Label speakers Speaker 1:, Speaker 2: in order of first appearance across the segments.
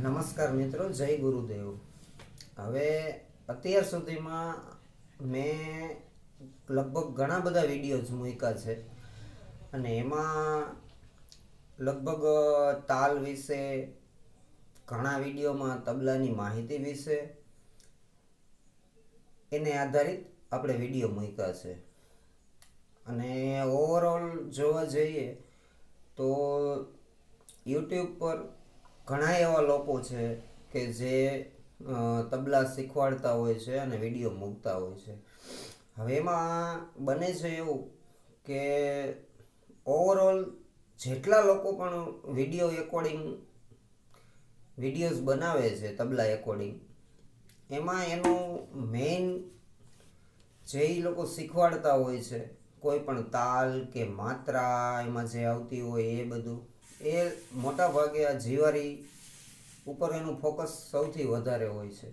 Speaker 1: નમસ્કાર મિત્રો, જય ગુરુદેવ. હવે અત્યાર સુધીમાં મેં લગભગ ઘણા બધા વિડીયોઝ મૂક્યા છે અને એમાં લગભગ તાલ વિશે, ઘણા વિડીયોમાં તબલાની માહિતી વિશે એને આધારિત આપણે વિડીયો મૂક્યા છે. અને ઓવરઓલ જોવા જઈએ તો યુટ્યુબ પર ઘણા એવા લોકો છે કે જે તબલા શીખવાડતા હોય છે અને વિડીયો મૂકતા હોય છે. હવે એમાં બને છે એવું કે ઓવરઓલ જેટલા લોકો પણ વિડીયોઝ બનાવે છે તબલા એકોર્ડિંગ, એમાં એનું મેઇન જે એ લોકો શીખવાડતા હોય છે, કોઈ પણ તાલ કે માત્રા એમાં જે આવતી હોય એ બધું, એ મોટા ભાગે આ જીવારી ઉપર એનું ફોકસ સૌથી વધારે હોય છે.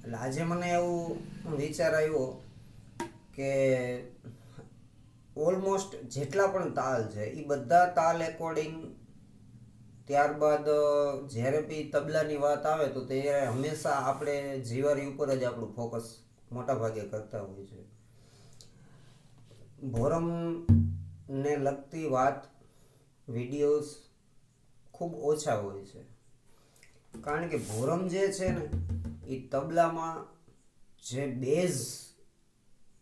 Speaker 1: એટલે આજે મને એવું વિચાર આવ્યો કે ઓલમોસ્ટ જેટલા પણ તાલ છે એ બધા તાલ એકોર્ડિંગ, ત્યારબાદ જ્યારે બી તબલાની વાત આવે તો તે હંમેશા આપણે જીવારી ઉપર જ આપણું ફોકસ મોટા ભાગે કરતા હોય છે. ભોરમને લગતી વાત, વિડીયોઝ ખૂબ ઓછા હોય છે, કારણ કે ભોરમ જે છે ને એ તબલામાં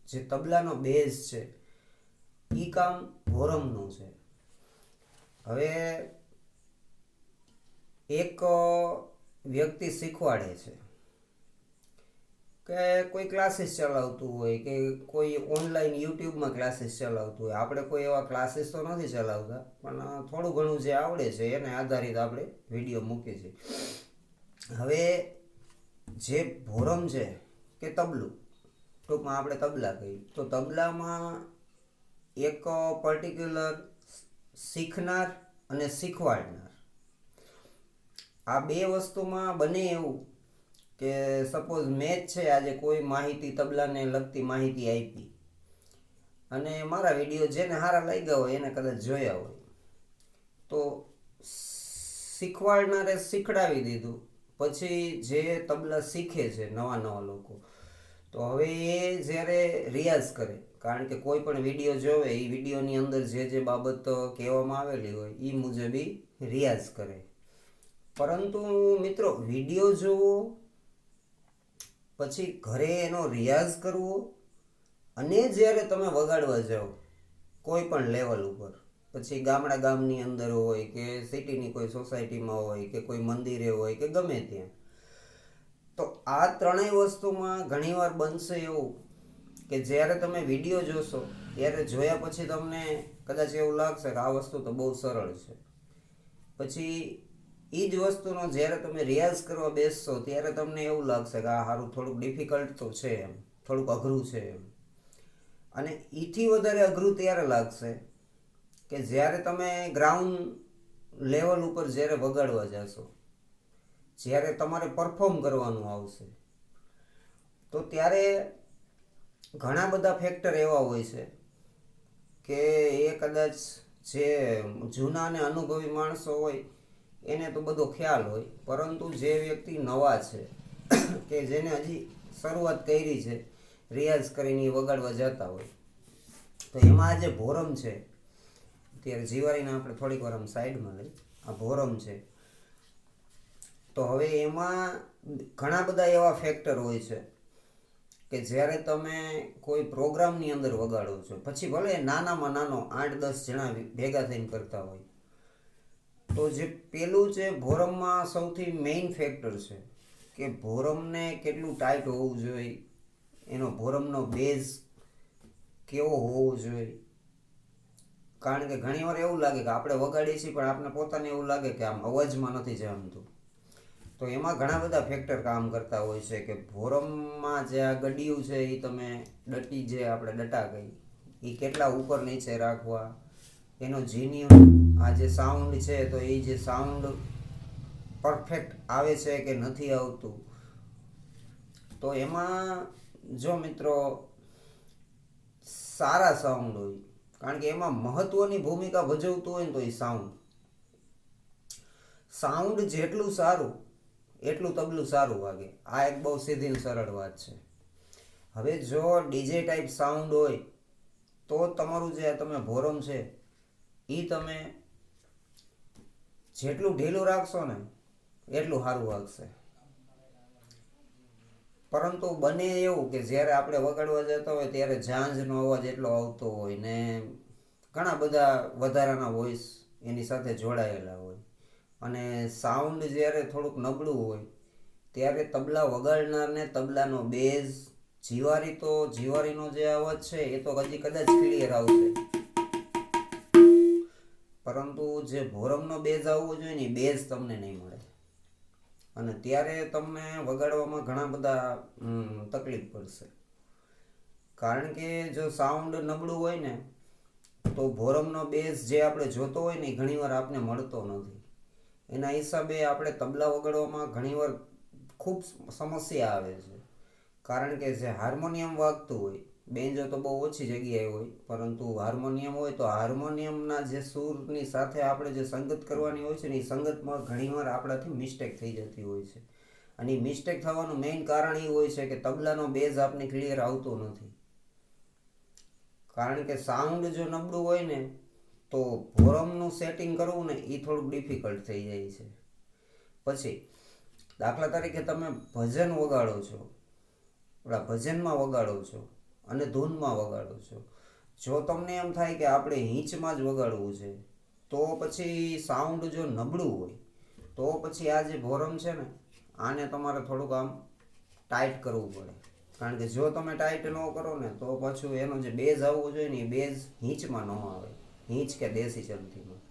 Speaker 1: જે તબલાનો બેઝ છે એ કામ ભોરમનું છે. હવે એક વ્યક્તિ શીખવાડે છે કે કોઈ ક્લાસીસ ચલાવતું હોય કે કોઈ ઓનલાઈન યુટ્યુબમાં ક્લાસીસ ચલાવતું હોય. આપણે કોઈ એવા ક્લાસીસ તો નથી ચલાવતા, પણ થોડું ઘણું જે આવડે છે એને આધારિત આપણે વિડીયો મૂકીએ છીએ. હવે જે ભોરમ છે કે તબલું, ટૂંકમાં આપણે તબલા કહીએ તો તબલામાં એક પર્ટિક્યુલર શીખનાર અને શીખવાડનાર, આ બે વસ્તુમાં બને એવું કે સપોઝ મેચ છે, આજે કોઈ માહિતી તબલાને લગતી માહિતી આપી અને મારા વિડીયો જેને સારા લાગ્યા હોય એને કદાચ જોયા હોય, તો શીખવાડનારે શીખડાવી દીધું. પછી જે તબલા શીખે છે નવા લોકો, તો હવે એ જ્યારે રિયાઝ કરે, કારણ કે કોઈ પણ વિડીયો જોવે, એ વિડીયોની અંદર જે બાબત કહેવામાં આવેલી હોય એ મુજબ રિયાઝ કરે. પરંતુ મિત્રો, વિડીયો જોવો પછી ઘરે એનો રિયાઝ કરવો અને જ્યારે તમે વગાડવા જાઓ કોઈ પણ લેવલ ઉપર, પછી ગામની અંદર હોય કે સિટીની કોઈ સોસાયટીમાં હોય કે કોઈ મંદિરે હોય કે ગમે ત્યાં, તો આ ત્રણેય વસ્તુમાં ઘણીવાર બનશે એવું કે જ્યારે તમે વિડીયો જોશો ત્યારે જોયા પછી તમને કદાચ એવું લાગશે કે આ વસ્તુ તો બહુ સરળ છે. પછી એ જ વસ્તુનો જ્યારે તમે રિયાઝ કરવા બેસશો ત્યારે તમને એવું લાગશે કે આ સારું થોડુંક ડિફિકલ્ટ તો છે, એમ થોડુંક અઘરું છે એમ. અને એથી વધારે અઘરું ત્યારે લાગશે કે જ્યારે તમે ગ્રાઉન્ડ લેવલ ઉપર જ્યારે વગાડવા જશો, જ્યારે તમારે પરફોર્મ કરવાનું આવશે, તો ત્યારે ઘણા બધા ફેક્ટર એવા હોય છે કે એ કદાચ જે જૂના અને અનુભવી માણસો હોય એને તો બધો ખ્યાલ હોય, પરંતુ જે વ્યક્તિ નવા છે કે જેને હજી શરૂઆત કરી છે, રિયાઝ કરીને વગાડવા જતા હોય, તો એમાં આ જે ભોરમ છે, ત્યારે જીવારીને આપણે થોડીક વાર આમ સાઈડમાં લઈ, આ ભોરમ છે, તો હવે એમાં ઘણા બધા એવા ફેક્ટર હોય છે કે જ્યારે તમે કોઈ પ્રોગ્રામની અંદર વગાડો છો, પછી ભલે નાનામાં નાનો 8-10 જણા ભેગા થઈને કરતા હોય, તો જે પેલું છે ભોરમમાં સૌથી મેઇન ફેક્ટર છે કે ભોરમને કેટલું ટાઈટ હોવું જોઈએ, એનો ભોરમનો બેઝ કેવો હોવો જોઈએ. કારણ કે ઘણી વાર એવું લાગે કે આપણે વગાડીએ છીએ પણ આપણે પોતાને એવું લાગે કે આમ અવાજમાં નથી જામતું. તો એમાં ઘણા બધા ફેક્ટર કામ કરતા હોય છે કે ભોરમમાં જે આ ગડિયું છે એ તમે ડટી, જે આપણે ડટા કહી, એ કેટલા ઉપર નીચે રાખવા, એનો જીનિયમ, આ જે સાઉન્ડ છે તો એ જે સાઉન્ડ પરફેક્ટ આવે છે કે નથી આવતું. તો એમાં જો મિત્રો સારા સાઉન્ડ હોય, કારણ કે એમાં મહત્વની ભૂમિકા ભજવતું હોય ને તો એ સાઉન્ડ જેટલું સારું એટલું તબલું સારું વાગે. આ એક બહુ સીધી ને સરળ વાત છે. હવે જો ડીજે ટાઈપ સાઉન્ડ હોય તો તમારું જે તમે ભોરમ છે એ તમે જેટલું ઢીલું રાખશો ને એટલું સારું વાગશે. પરંતુ બને એવું કે જ્યારે આપણે વગાડવા જતા હોય ત્યારે ઝાંઝનો અવાજ એટલો આવતો હોય ને ઘણા બધા વધારાના વોઇસ એની સાથે જોડાયેલા હોય અને સાઉન્ડ જ્યારે થોડુંક નબળું હોય ત્યારે તબલા વગાડનારને તબલાનો બેઝ જીવારીનો જે અવાજ છે એ તો હજી કદાચ ક્લિયર આવશે, પરંતુ જે ભોરમનો બેઝ આવવો જોઈએ ને બેઝ તમને નહીં મળે અને ત્યારે તમને વગાડવામાં ઘણા બધા તકલીફ પડશે. કારણ કે જો સાઉન્ડ નબળું હોય ને તો ભોરમનો બેઝ જે આપણે જોતો હોય ને ઘણીવાર આપને મળતો નથી. એના હિસાબે આપણે તબલા વગાડવામાં ઘણીવાર ખૂબ સમસ્યા આવે છે. કારણ કે જે હાર્મોનિયમ વાગતું હોય, બેન્જો તો બહુ ઓછી જગ્યાએ હોય, પરંતુ હાર્મોનિયમ હોય તો હાર્મોનિયમના જે સૂરની સાથે આપણે જે સંગત કરવાની હોય છે ને એ સંગતમાં ઘણીવાર આપણાથી મિસ્ટેક થઈ જતી હોય છે. અને એ મિસ્ટેક થવાનું મેઇન કારણ એ હોય છે કે તબલાનો બેઝ આપને ક્લિયર આવતો નથી. કારણ કે સાઉન્ડ જો નબળું હોય ને તો ભોરમનું સેટિંગ કરવું ને એ થોડુંક ડિફિકલ્ટ થઈ જાય છે. પછી દાખલા તરીકે તમે ભજન વગાડો છો, ભજનમાં વગાડો છો અને ધૂનમાં વગાડો છો. જો તમને એમ થાય કે આપણે હીંચમાં જ વગાડવું છે તો પછી સાઉન્ડ જો નબળું હોય તો પછી આ જે ભોરમ છે ને આને તમારે થોડુંક આમ ટાઈટ કરવું પડે. કારણ કે જો તમે ટાઈટ ન કરો ને તો પાછું એનો જે બેઝ આવવો જોઈએ ને એ બેઝ હીંચમાં ન આવે, હીંચ કે દેશી ચમચીમાં.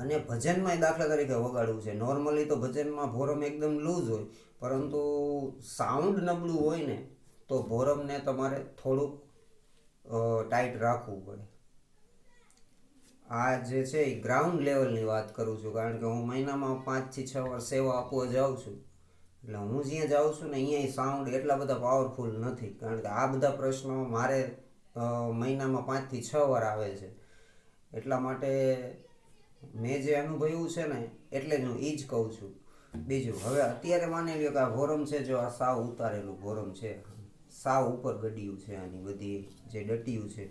Speaker 1: અને ભજનમાં દાખલા તરીકે વગાડવું છે, નોર્મલી તો ભજનમાં ભોરમ એકદમ લૂઝ હોય, પરંતુ સાઉન્ડ નબળું હોય ને તો ભોરમને તમારે થોડુંક ટાઈટ રાખવું પડે. આ જે છે એ ગ્રાઉન્ડ લેવલની વાત કરું છું, કારણ કે હું મહિનામાં 5 થી 6 વાર સેવા આપવા જાઉં છું. એટલે હું જ્યાં જાઉં છું ને અહીંયા સાઉન્ડ એટલા બધા પાવરફુલ નથી, કારણ કે આ બધા પ્રશ્નો મારે મહિનામાં 5 થી 6 વાર આવે છે. એટલા માટે મેં જે અનુભવ્યું છે ને એટલે જ હું એ જ કહું છું. બીજું, હવે અત્યારે માની લ્યો કે આ ભોરમ છે, જો આ સાવ ઉતારેલું ભોરમ છે, સાવ ઉપર ગડિયું છે, આની બધી જે ડટિયું છે.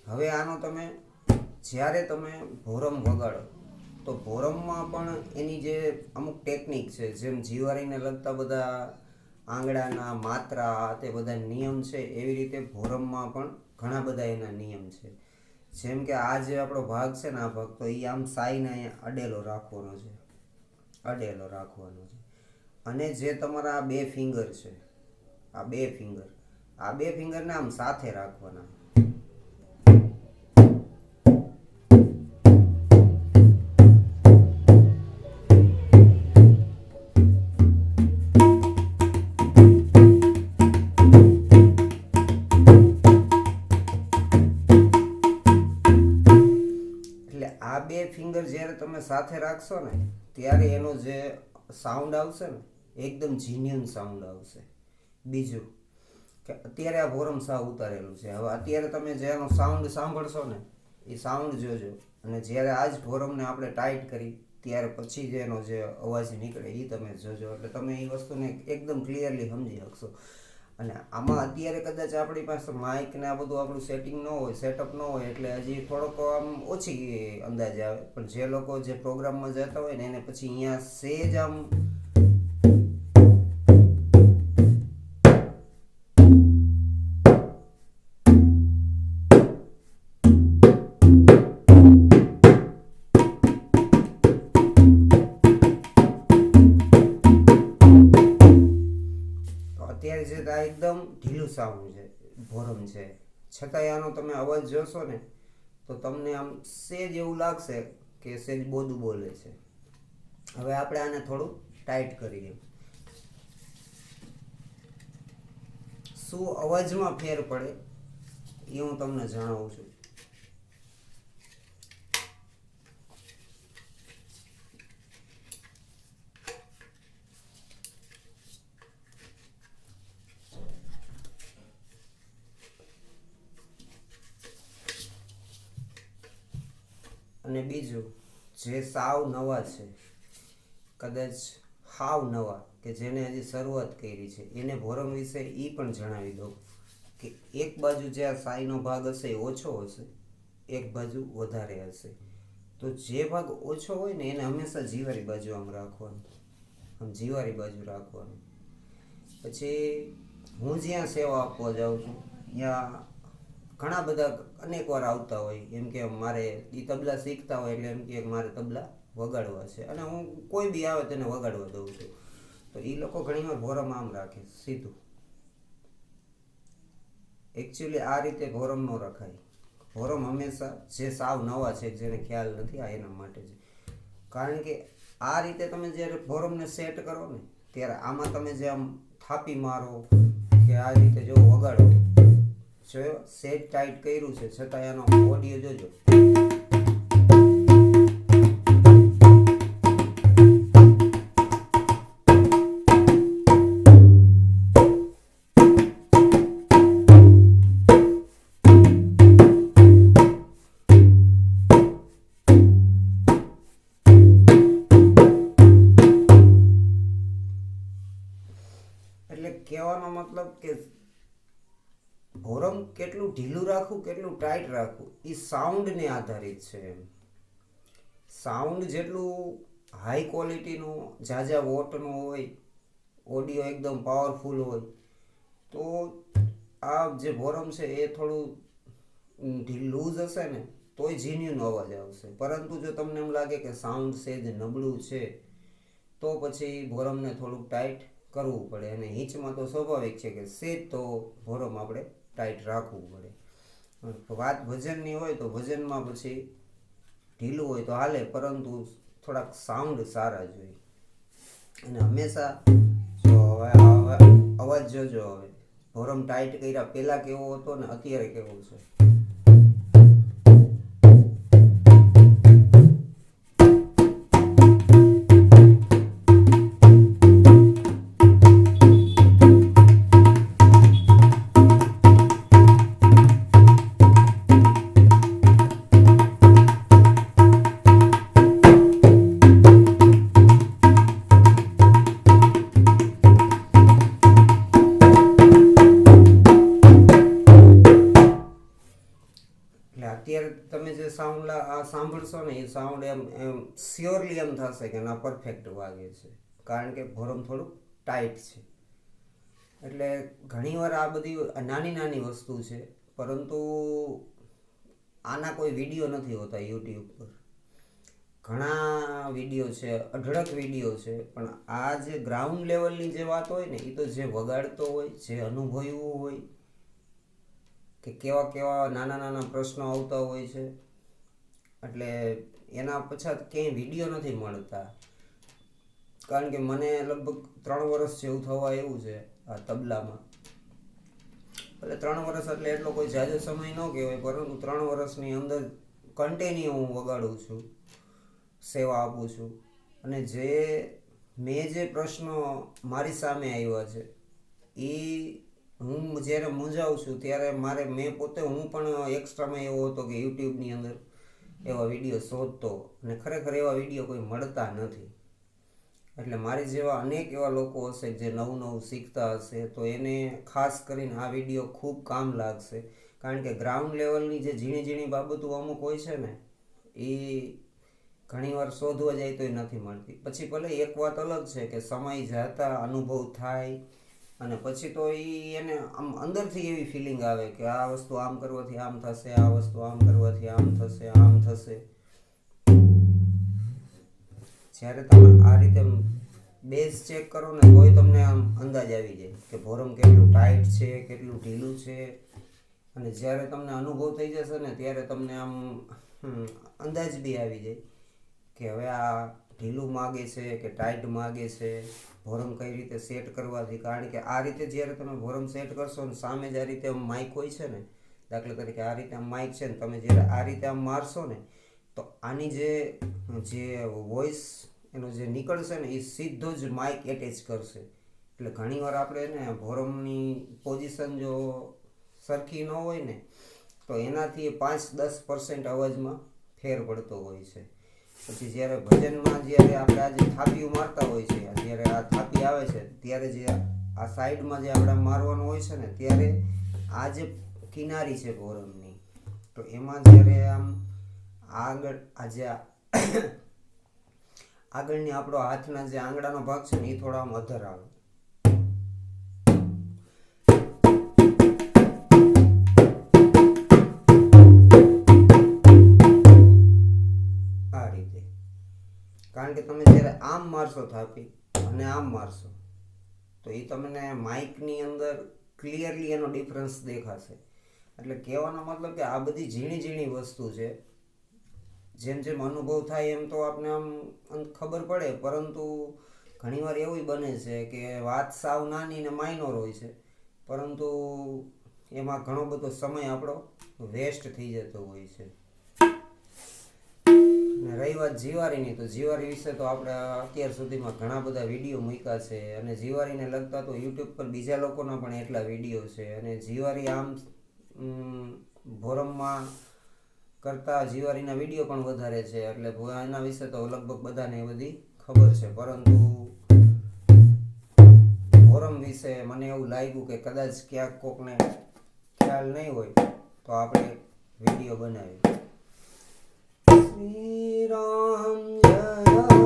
Speaker 1: હવે આનો તમે જ્યારે તમે ભોરમ વગાડો તો ભોરમમાં પણ એની જે અમુક ટેકનિક છે, જેમ જીવારીને લગતા બધા આંગળાના માત્રા તે બધા નિયમ છે, એવી રીતે ભોરમમાં પણ ઘણા બધા એના નિયમ છે. જેમ કે આ જે આપણો ભાગ છે ને આ ભાગ તો એ આમ સાઈને અહીંયા અડેલો રાખવાનો છે, અને જે તમારા આ બે ફિંગર છે, આ બે ફિંગરને આમ સાથે રાખવાના. આ બે ફિંગર જ્યારે તમે સાથે રાખશો ને ત્યારે એનો જે સાઉન્ડ આવશે ને એકદમ જીન્યુન સાઉન્ડ આવશે. બીજું કે અત્યારે આ ભોરમ સાવ ઉતારેલું છે, હવે અત્યારે તમે જેનો સાઉન્ડ સાંભળશો ને એ સાઉન્ડ જોજો, અને જ્યારે આ જ ભોરમને આપણે ટાઈટ કરી ત્યારે પછી જેનો જે અવાજ નીકળે એ તમે જોજો, એટલે તમે એ વસ્તુને એકદમ ક્લિયરલી સમજી શકશો. અને આમાં અત્યારે કદાચ આપણી પાસે માઇક ને આ બધું આપણું સેટિંગ ન હોય, સેટઅપ ન હોય, એટલે હજી થોડોક આમ ઓછી અંદાજ આવે. પણ જે લોકો જે પ્રોગ્રામમાં જતા હોય ને એને પછી અહીંયા સેજ આમ અત્યારે જે આ એકદમ ઢીલું સાઉન્ડ છે, ભોરમ છે, છતાંય આનો તમે અવાજ જોશો ને તો તમને આમ સેજ એવું લાગશે કે સેજ બોદું બોલે છે. હવે આપણે આને થોડું ટાઈટ કરીએ. શું અવાજમાં ફેર પડે એ હું તમને જણાવું છું. અને બીજું, જે સાવ નવા છે, કદાચ હાવ નવા, કે જેને હજી શરૂઆત કરી છે, એને ભોરમ વિશે એ પણ જણાવી દઉં કે એક બાજુ જે આ સાઈનો ભાગ હશે એ ઓછો હશે, એક બાજુ વધારે હશે. તો જે ભાગ ઓછો હોય ને એને હંમેશા જીવારી બાજુ આમ રાખવાનું, આમ જીવારી બાજુ રાખવાનું. પછી હું જ્યાં સેવા આપવા જાઉં છું ત્યાં ઘણા બધા અનેક વાર આવતા હોય, એમ કે મારે એ તબલા શીખતા હોય એટલે એમ કે મારે તબલા વગાડવા છે, અને હું કોઈ બી આવે તેને વગાડવા દઉં છું. તો એ લોકો ઘણીવાર ભોરમ આમ રાખે સીધું. એકચ્યુઅલી આ રીતે ભોરમ ન રખાય. ભોરમ હંમેશા જે સાવ નવા છે, જેને ખ્યાલ નથી, આ એના માટે છે. કારણ કે આ રીતે તમે જ્યારે ભોરમને સેટ કરો ને ત્યારે આમાં તમે જે આમ થાપી મારો કે આ રીતે જો વગાડો, જો સેટ ટાઈટ કર્યું છે છતાં એનો ઓડિયો જોજો. એટલે કહેવાનો મતલબ કે ભોરમ કેટલું ઢીલું રાખવું કેટલું ટાઈટ રાખવું એ સાઉન્ડને આધારિત છે. સાઉન્ડ જેટલું હાઈ ક્વોલિટીનું, ઝાઝા વોટનું હોય, ઓડિયો એકદમ પાવરફુલ હોય, તો આ જે ભોરમ છે એ થોડું લૂઝ હશે ને તોય જીન્યુન અવાજ આવશે. પરંતુ જો તમને એમ લાગે કે સાઉન્ડ સેજ નબળું છે તો પછી ભોરમને થોડુંક ટાઈટ કરવું પડે. અને હિંચમાં તો સ્વાભાવિક છે કે સેજ તો ભોરમ આપણે ટાઈટ રાખવું પડે. વાત ભજનની હોય તો ભજનમાં પછી ઢીલું હોય તો હાલે, પરંતુ થોડાક સાઉન્ડ સારા જોઈએ. અને હંમેશા જો હવે અવાજ જોજો, હવે ભોરમ ટાઈટ કર્યા પહેલાં કેવો હતો ને અત્યારે કેવો છે. અત્યારે તમે જે સાઉન્ડ આ સાંભળશો ને એ સાઉન્ડ એમ સ્યોરલી એમ થશે કે ના પરફેક્ટ વાગે છે, કારણ કે ભોરમ થોડુંક ટાઈટ છે. એટલે ઘણીવાર આ બધી નાની નાની વસ્તુ છે, પરંતુ આના કોઈ વિડીયો નથી હોતા યુટ્યુબ પર. ઘણા વિડીયો છે, અઢળક વિડીયો છે, પણ આ જે ગ્રાઉન્ડ લેવલની જે વાત હોય ને એ તો જે વગાડતો હોય, જે અનુભવ્યું હોય કે કેવા કેવા નાના નાના પ્રશ્નો આવતા હોય છે, એટલે એના પછાત ક્યાંય વિડીયો નથી મળતા. કારણ કે મને લગભગ 3 વર્ષ જેવું થવા એવું છે આ તબલામાં. એટલે 3 વર્ષ એટલે એટલો કોઈ ઝાઝો સમય ન કહેવાય, પરંતુ 3 વર્ષની અંદર કન્ટિન્યુ હું વગાડું છું, સેવા આપું છું. અને મેં જે પ્રશ્નો મારી સામે આવ્યા છે એ હું જ્યારે મૂંઝાવું છું ત્યારે મેં પોતે હું પણ એક્સ્ટ્રામાં એવો હતો કે યુટ્યુબની અંદર એવા વિડીયો શોધતો, અને ખરેખર એવા વિડીયો કોઈ મળતા નથી. એટલે મારી જેવા અનેક એવા લોકો હશે જે નવું નવું શીખતા હશે તો એને ખાસ કરીને આ વિડીયો ખૂબ કામ લાગશે. કારણ કે ગ્રાઉન્ડ લેવલની જે ઝીણી ઝીણી બાબતો અમુક હોય છે ને એ ઘણીવાર શોધવા જાય તો નથી મળતી. પછી ભલે એક વાત અલગ છે કે સમય જતા અનુભવ થાય અને પછી તો એને આમ અંદરથી એવી ફિલિંગ આવે કે આ વસ્તુ આમ કરવાથી આમ થશે, આ વસ્તુ આમ કરવાથી આમ થશે, આમ થશે. જ્યારે તમે આ રીતે બેઝ ચેક કરો ને તોય તમને આમ અંદાજ આવી જાય કે ભોરમ કેટલું ટાઈટ છે, કેટલું ઢીલું છે. અને જ્યારે તમને અનુભવ થઈ જશે ને ત્યારે તમને આમ અંદાજ બી આવી જાય કે હવે આ ઢીલું માગે છે કે ટાઈટ માગે છે, ભોરમ કઈ રીતે સેટ કરવાથી. કારણ કે આ રીતે જ્યારે તમે ભોરમ સેટ કરશો ને સામે જ આ રીતે માઇક હોય છે ને, દાખલા તરીકે આ રીતે આમ માઇક છે ને, તમે જ્યારે આ રીતે આમ મારશો ને તો આની જે વોઇસ એનો જે નીકળશે ને એ સીધો જ માઇક એટેચ કરશે. એટલે ઘણીવાર આપણે ને ભોરમની પોઝિશન જો સરખી ન હોય ને તો એનાથી 5-10% અવાજમાં ફેર પડતો હોય છે. પછી જ્યારે ભજનમાં જ્યારે આપણે આ જે થાપીઓ મારતા હોય છે, જ્યારે આ થાપી આવે છે ત્યારે જે આ સાઈડમાં જે આપણે મારવાનું હોય છે ને, ત્યારે આ જે કિનારી છે ભોરમની, તો એમાં જ્યારે આમ આગળ આ જે આગળની આપણો હાથના જે આંગળાનો ભાગ છે ને એ થોડા આમ અધર આવે. આ રીતે, કારણ કે તમે જ્યારે આમ મારશો થાપી અને આમ મારશો તો એ તમને માઇકની અંદર ક્લિયરલી એનો ડિફરન્સ દેખાશે. એટલે કહેવાનો મતલબ કે આ બધી ઝીણી ઝીણી વસ્તુ છે. જેમ જેમ અનુભવ થાય એમ તો આપણે આમ ખબર પડે, પરંતુ ઘણીવાર એવું બને છે કે વાત સાવ નાની ને માઇનોર હોય છે, પરંતુ એમાં ઘણો બધો સમય આપણો વેસ્ટ થઈ જતો હોય છે. અને રહી વાત જીવારીની, તો જીવારી વિશે તો આપણે અત્યાર સુધીમાં ઘણા બધા વિડીયો મૂક્યા છે, અને જીવારીને લગતા તો યુટ્યુબ પર બીજા લોકોના પણ એટલા વિડીયો છે. અને જીવારી આમ ભોરમમાં કરતાં જીવારીના વિડીયો પણ વધારે છે, એટલે એના વિશે તો લગભગ બધાને બધી ખબર છે. પરંતુ ભોરમ વિશે મને એવું લાગ્યું કે કદાચ ક્યાંક કોકને ખ્યાલ નહીં હોય તો આપણે વિડીયો બનાવીએ. શ્રી રામ જય રામ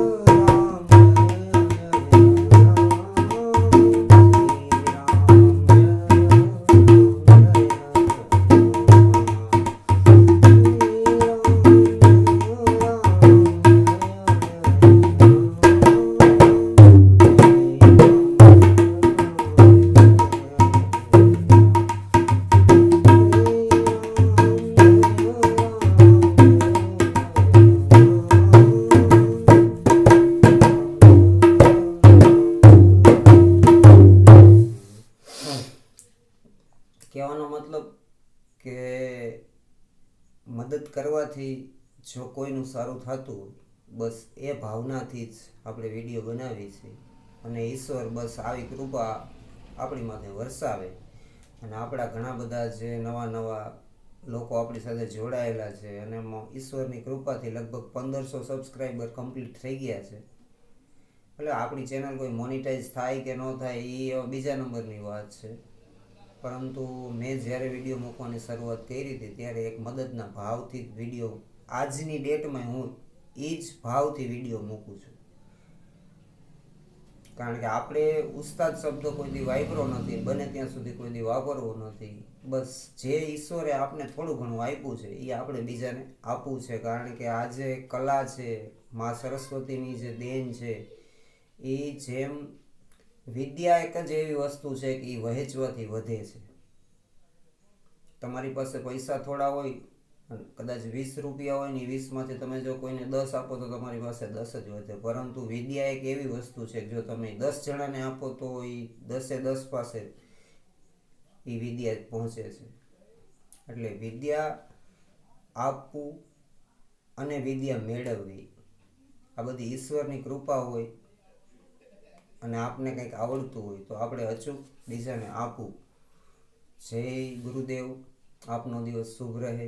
Speaker 1: કહેવાનો મતલબ કે મદદ કરવાથી જો કોઈનું સારું થતું હોય, બસ એ ભાવનાથી જ આપણે વિડીયો બનાવીએ છીએ. અને ઈશ્વર બસ આવી કૃપા આપણી માથે વરસાવે. અને આપણા ઘણા બધા જે નવા નવા લોકો આપણી સાથે જોડાયેલા છે, અને એમાં ઈશ્વરની કૃપાથી લગભગ 1500 સબસ્ક્રાઈબર કમ્પ્લીટ થઈ ગયા છે. એટલે આપણી ચેનલ કોઈ મોનિટાઈઝ થાય કે ન થાય એ બીજા નંબરની વાત છે. પરંતુ મેં જ્યારે વિડીયો મૂકવાની શરૂઆત કરી હતી ત્યારે એક મદદના ભાવથી વિડીયો, આજની ડેટમાં હું એ જ ભાવથી વિડીયો મૂકું છું. કારણ કે આપણે ઉસ્તાદ શબ્દો કોઈ દી વાપરો નથી, બને ત્યાં સુધી કોઈ દી વાપરવો નથી. બસ જે ઈશ્વરે આપણે થોડું ઘણું આપ્યું છે એ આપણે બીજાને આપવું છે. કારણ કે આ જે કલા છે, મા સરસ્વતીની જે દેન છે, એ જેમ વિદ્યા એક જ એવી વસ્તુ છે કે એ વહેંચવાથી વધે છે. તમારી પાસે પૈસા થોડા હોય, કદાચ 20 રૂપિયા હોય ને 20માંથી તમે જો કોઈને 10 આપો તો તમારી પાસે 10 જ વધે. પરંતુ વિદ્યા એક એવી વસ્તુ છે કે જો તમે 10 જણાને આપો તો એ 10 પાસે એ વિદ્યા પહોંચે છે. એટલે વિદ્યા આપવું અને વિદ્યા મેળવવી, આ બધી ઈશ્વરની કૃપા હોય. અને આપને કંઈક આવડતું હોય તો આપણે અચૂક બીજાને આપવું. જય ગુરુદેવ. આપનો દિવસ શુભ રહે.